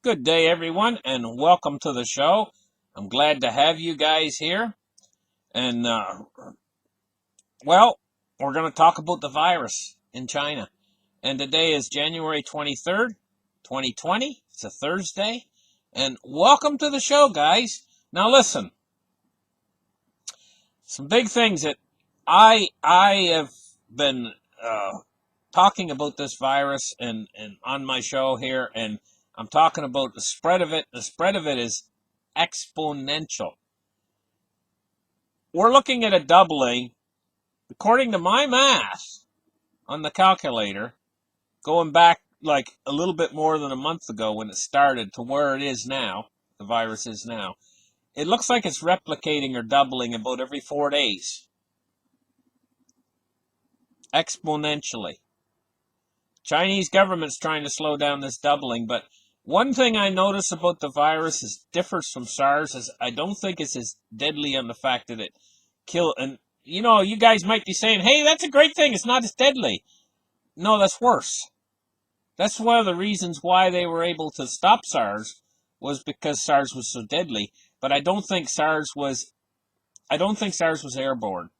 Good day, everyone, and welcome to the show. I'm glad to have you guys here. And, well, we're going to talk about the virus in China. And today is January 23rd, 2020. It's a Thursday. And welcome to the show, guys. Now, listen, some big things that I have been talking about this virus and on my show here, and I'm talking about the spread of it. The spread of it is exponential. We're looking at a doubling, according to my math on the calculator, going back like a little bit more than a month ago when it started to where it is now, the virus is now. It looks like it's replicating or doubling about every 4 days, exponentially. Chinese government's trying to slow down this doubling, but one thing I notice about the virus is differs from SARS is I don't think it's as deadly on the fact that it and you guys might be saying, "Hey, that's a great thing. It's not as deadly." No, that's worse. That's one of the reasons why they were able to stop SARS was because SARS was so deadly, but I don't think SARS was airborne.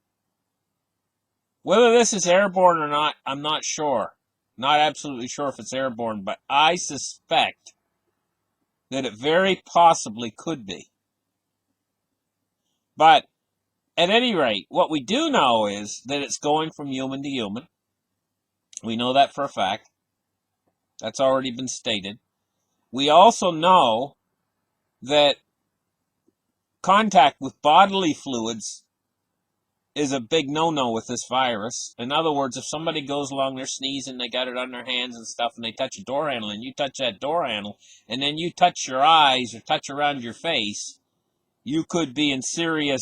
Whether this is airborne or not, I'm not sure. Not absolutely sure if it's airborne, but I suspect that it very possibly could be. But at any rate, what we do know is that it's going from human to human. We know that for a fact. That's already been stated. We also know that contact with bodily fluids is a big no-no with this virus. In other words, if somebody goes along, they're sneezing, they got it on their hands and stuff, and they touch a door handle, and you touch that door handle, and then you touch your eyes or touch around your face, you could be in very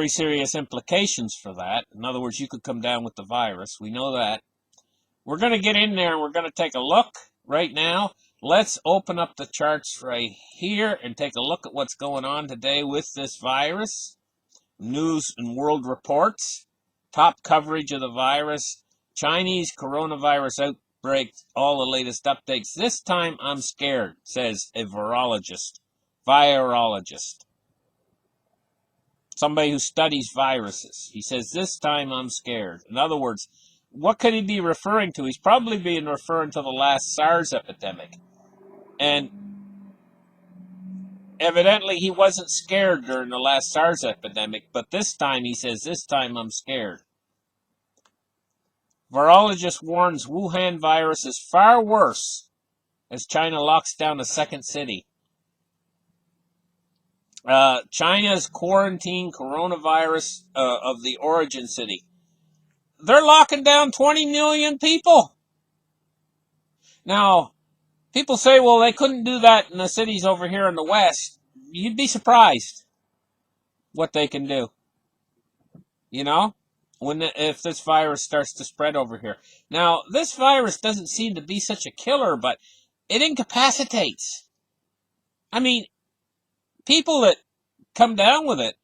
serious implications for that. In other words, you could come down with the virus. We know that. We're going to get in there and we're going to take a look right now. Let's open up the charts right here and take a look at what's going on today with this virus. News and world reports, top coverage of the virus, Chinese coronavirus outbreak, all the latest updates. This time I'm scared, says a virologist. Somebody who studies viruses. He says, this time I'm scared. In other words, what could he be referring to? He's probably being referring to the last SARS epidemic. And evidently he wasn't scared during the last SARS epidemic, but this time he says, this time I'm scared. Virologist warns Wuhan virus is far worse as China locks down a second city. China's quarantine coronavirus of the origin city. They're locking down 20 million people. Now, people say, well, they couldn't do that in the cities over here in the West. You'd be surprised what they can do. If this virus starts to spread over here. Now, this virus doesn't seem to be such a killer, but it incapacitates. I mean, people that come down with it,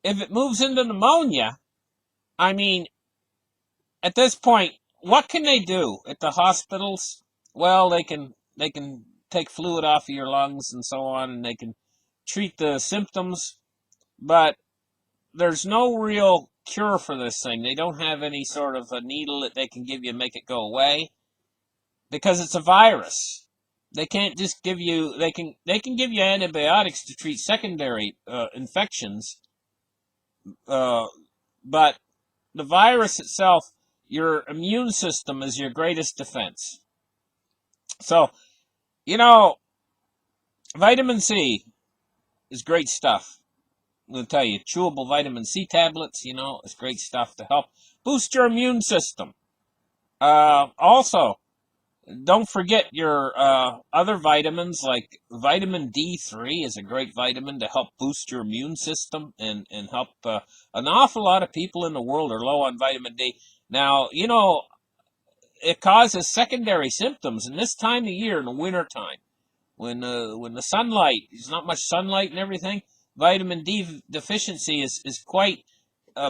if it moves into pneumonia, I mean, at this point, what can they do at the hospitals? Well, they can take fluid off of your lungs and so on, and they can treat the symptoms, but there's no real cure for this thing. They don't have any sort of a needle that they can give you and make it go away because it's a virus. They can't just give you, they can give you antibiotics to treat secondary infections, but the virus itself, your immune system is your greatest defense. So, vitamin C is great stuff. I'm going to tell you, chewable vitamin C tablets, is great stuff to help boost your immune system. Also, don't forget your other vitamins, like vitamin D3 is a great vitamin to help boost your immune system and help. An awful lot of people in the world are low on vitamin D. Now, it causes secondary symptoms in this time of year in the wintertime. When the sunlight, there's not much sunlight and everything, vitamin D deficiency is quite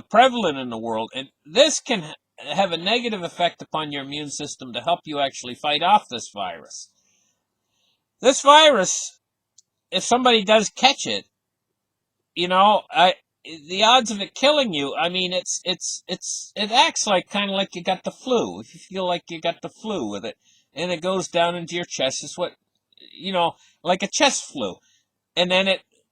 prevalent in the world. And this can have a negative effect upon your immune system to help you actually fight off this virus. This virus, if somebody does catch it, the odds of it killing you, I mean, it acts like kind of like you got the flu. If you feel like you got the flu with it, and it goes down into your chest, it's what, you know, like a chest flu. And then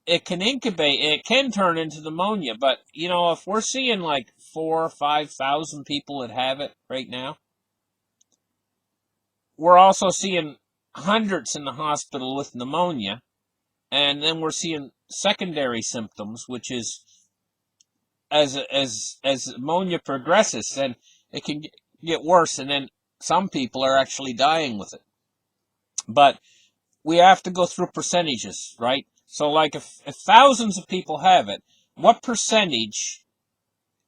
it can incubate, it can turn into pneumonia. But, if we're seeing like 4 or 5,000 people that have it right now, we're also seeing hundreds in the hospital with pneumonia. And then we're seeing secondary symptoms, which is as pneumonia progresses, then it can get worse, and then some people are actually dying with it. But we have to go through percentages, right? So, like, if thousands of people have it, what percentage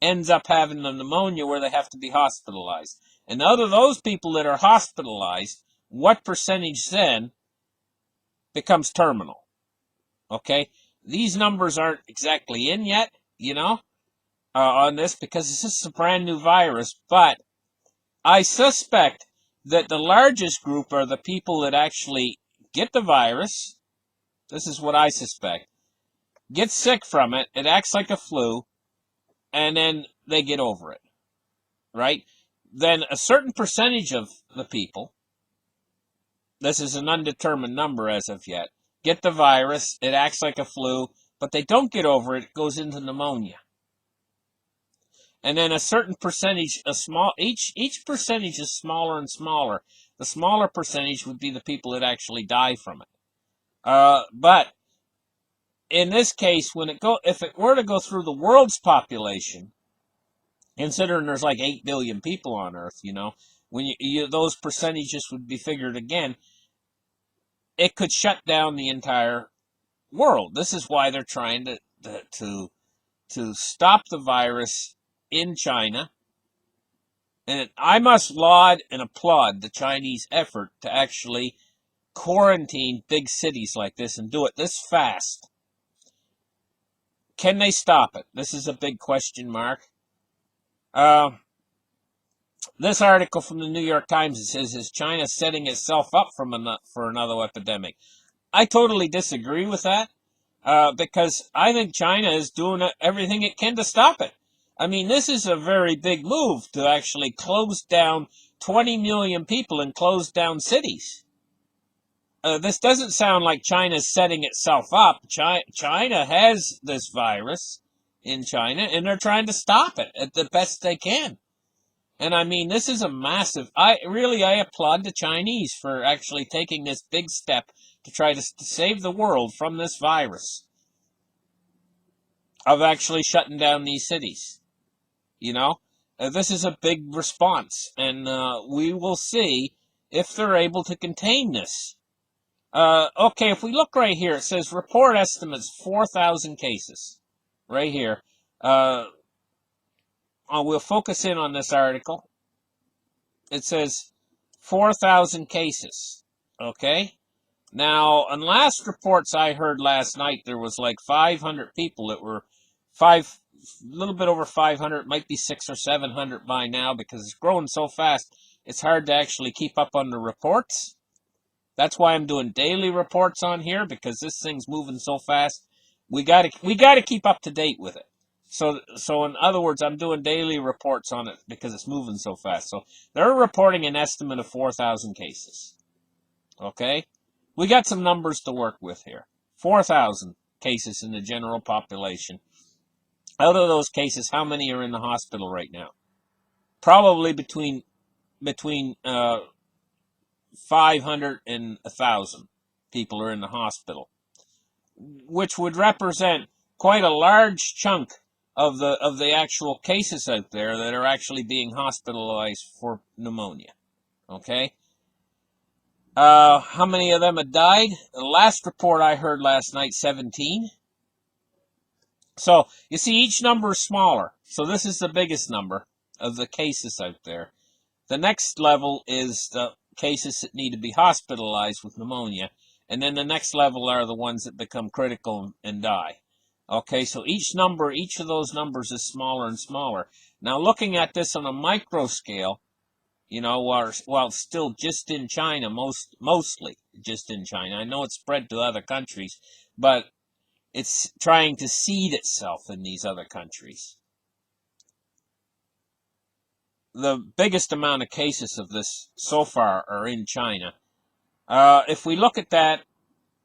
ends up having the pneumonia where they have to be hospitalized? And out of those people that are hospitalized, what percentage then becomes terminal? Okay, these numbers aren't exactly in yet, on this, because this is a brand new virus, but I suspect that the largest group are the people that actually get the virus. This is what I suspect. Get sick from it, it acts like a flu, and then they get over it, right? Then a certain percentage of the people, this is an undetermined number as of yet, get the virus, it acts like a flu, but they don't get over it, it goes into pneumonia. And then a certain percentage, each percentage is smaller and smaller. The smaller percentage would be the people that actually die from it. But in this case, if it were to go through the world's population, considering there's like 8 billion people on Earth, when those percentages would be figured again, it could shut down the entire world. This is why they're trying to stop the virus in China. And I must laud and applaud the Chinese effort to actually quarantine big cities like this and do it this fast. Can they stop it? This is a big question mark. This article from the New York Times, it says, is China setting itself up for another epidemic? I totally disagree with that, because I think China is doing everything it can to stop it. I mean, this is a very big move to actually close down 20 million people and close down cities. This doesn't sound like China's setting itself up. China has this virus in China, and they're trying to stop it at the best they can. And I mean, this is a massive. I applaud the Chinese for actually taking this big step to try to save the world from this virus, of actually shutting down these cities. This is a big response, and we will see if they're able to contain this. Okay, if we look right here, it says report estimates 4,000 cases. Right here. We'll focus in on this article. It says 4,000 cases. Okay? Now, on last reports I heard last night, there was like 500 people that were a little bit over 500, might be 600 or 700 by now, because it's growing so fast, it's hard to actually keep up on the reports. That's why I'm doing daily reports on here, because this thing's moving so fast. We gotta keep up to date with it. So in other words, I'm doing daily reports on it because it's moving so fast. So they're reporting an estimate of 4,000 cases. Okay? We got some numbers to work with here. 4,000 cases in the general population. Out of those cases, how many are in the hospital right now? Probably between 500 and 1,000 people are in the hospital, which would represent quite a large chunk of the actual cases out there that are actually being hospitalized for pneumonia. Okay? How many of them have died? The last report I heard last night, 17. So, you see, each number is smaller. So this is the biggest number of the cases out there. The next level is the cases that need to be hospitalized with pneumonia. And then the next level are the ones that become critical and die. Okay, so each of those numbers is smaller and smaller. Now, looking at this on a micro scale, while still just in China, mostly just in China. I know it's spread to other countries, but it's trying to seed itself in these other countries. The biggest amount of cases of this so far are in China. If we look at that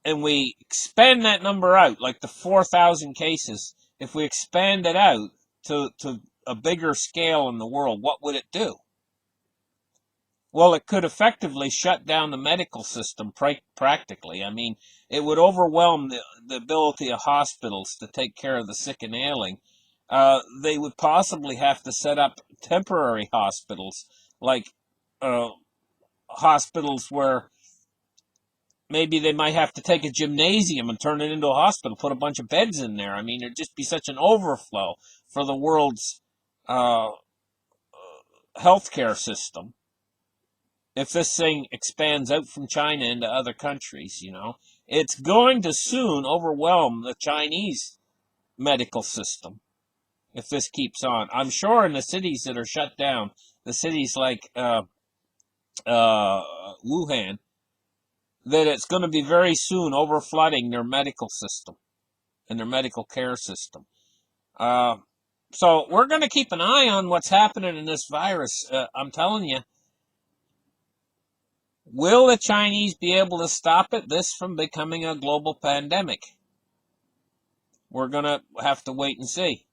and we expand that number out, like the 4,000 cases, if we expand it out to a bigger scale in the world, what would it do? Well, it could effectively shut down the medical system practically. I mean, it would overwhelm the ability of hospitals to take care of the sick and ailing. They would possibly have to set up temporary hospitals, like uh, hospitals where maybe they might have to take a gymnasium and turn it into a hospital, put a bunch of beds in there. I mean, there'd just be such an overflow for the world's uh, healthcare system if this thing expands out from China into other countries. It's going to soon overwhelm the Chinese medical system if this keeps on. I'm sure in the cities that are shut down, the cities like Wuhan, that it's going to be very soon overflooding their medical system and their medical care system. So we're going to keep an eye on what's happening in this virus. I'm telling you, will the Chinese be able to stop this from becoming a global pandemic? We're going to have to wait and see.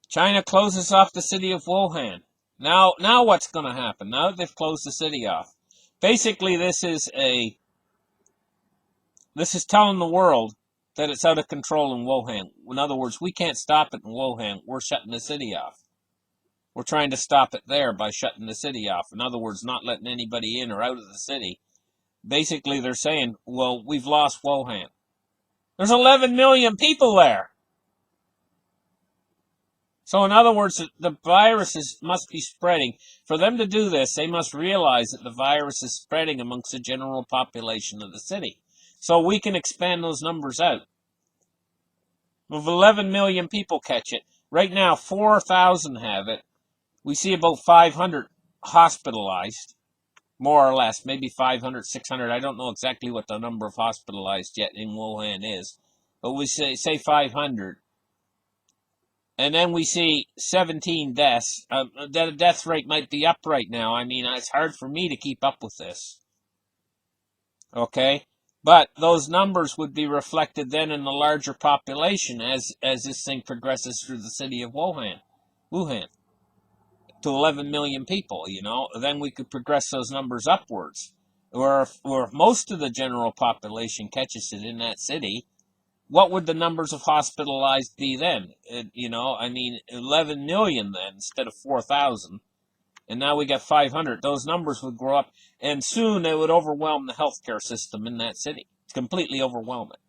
China closes off the city of Wuhan. Now what's going to happen? Now that they've closed the city off, basically this is telling the world that it's out of control in Wuhan. In other words, we can't stop it in Wuhan. We're shutting the city off. We're trying to stop it there by shutting the city off. In other words, not letting anybody in or out of the city. Basically, they're saying, well, we've lost Wuhan. There's 11 million people there. So in other words, the virus must be spreading. For them to do this, they must realize that the virus is spreading amongst the general population of the city. So we can expand those numbers out. If 11 million people catch it, right now 4,000 have it. We see about 500 hospitalized, more or less, maybe 500, 600. I don't know exactly what the number of hospitalized yet in Wuhan is, but we say 500. And then we see 17 deaths. The death rate might be up right now. I mean, it's hard for me to keep up with this. Okay? But those numbers would be reflected then in the larger population as this thing progresses through the city of Wuhan to 11 million people, then we could progress those numbers upwards. Or if most of the general population catches it in that city, what would the numbers of hospitalized be then? 11 million then instead of 4,000. And now we got 500. Those numbers would grow up, and soon they would overwhelm the healthcare system in that city. Completely overwhelm it.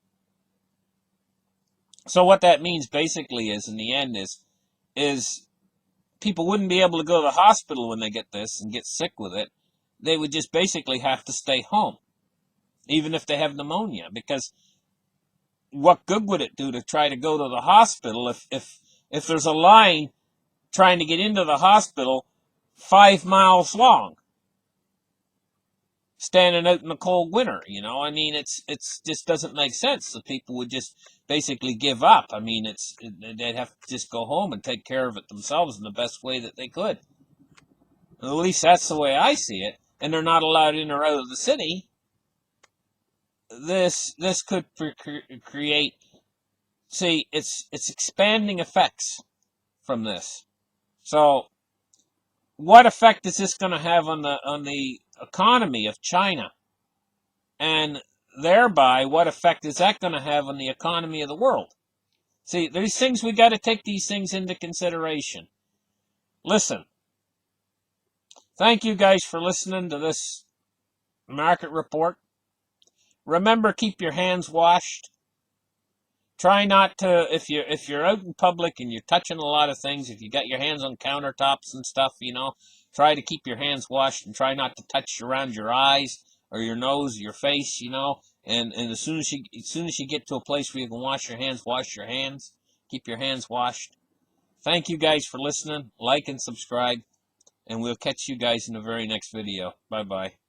So what that means basically is, in the end, is people wouldn't be able to go to the hospital when they get this and get sick with it. They would just basically have to stay home, even if they have pneumonia, because what good would it do to try to go to the hospital if there's a line trying to get into the hospital 5 miles long, standing out in the cold winter? It's just doesn't make sense. The people would just basically give up. They'd have to just go home and take care of it themselves in the best way that they could. At least that's the way I see it. And they're not allowed in or out of the city. This could create, see, it's expanding effects from this. So what effect is this going to have on the economy of China? And thereby, what effect is that going to have on the economy of the world? See, these things, we got to take these things into consideration. Listen, thank you guys for listening to this market report. Remember, keep your hands washed. Try not to, if you're out in public and you're touching a lot of things, if you got your hands on countertops and stuff, try to keep your hands washed and try not to touch around your eyes or your nose, or your face, And as soon as you get to a place where you can wash your hands. Keep your hands washed. Thank you guys for listening. Like and subscribe. And we'll catch you guys in the very next video. Bye-bye.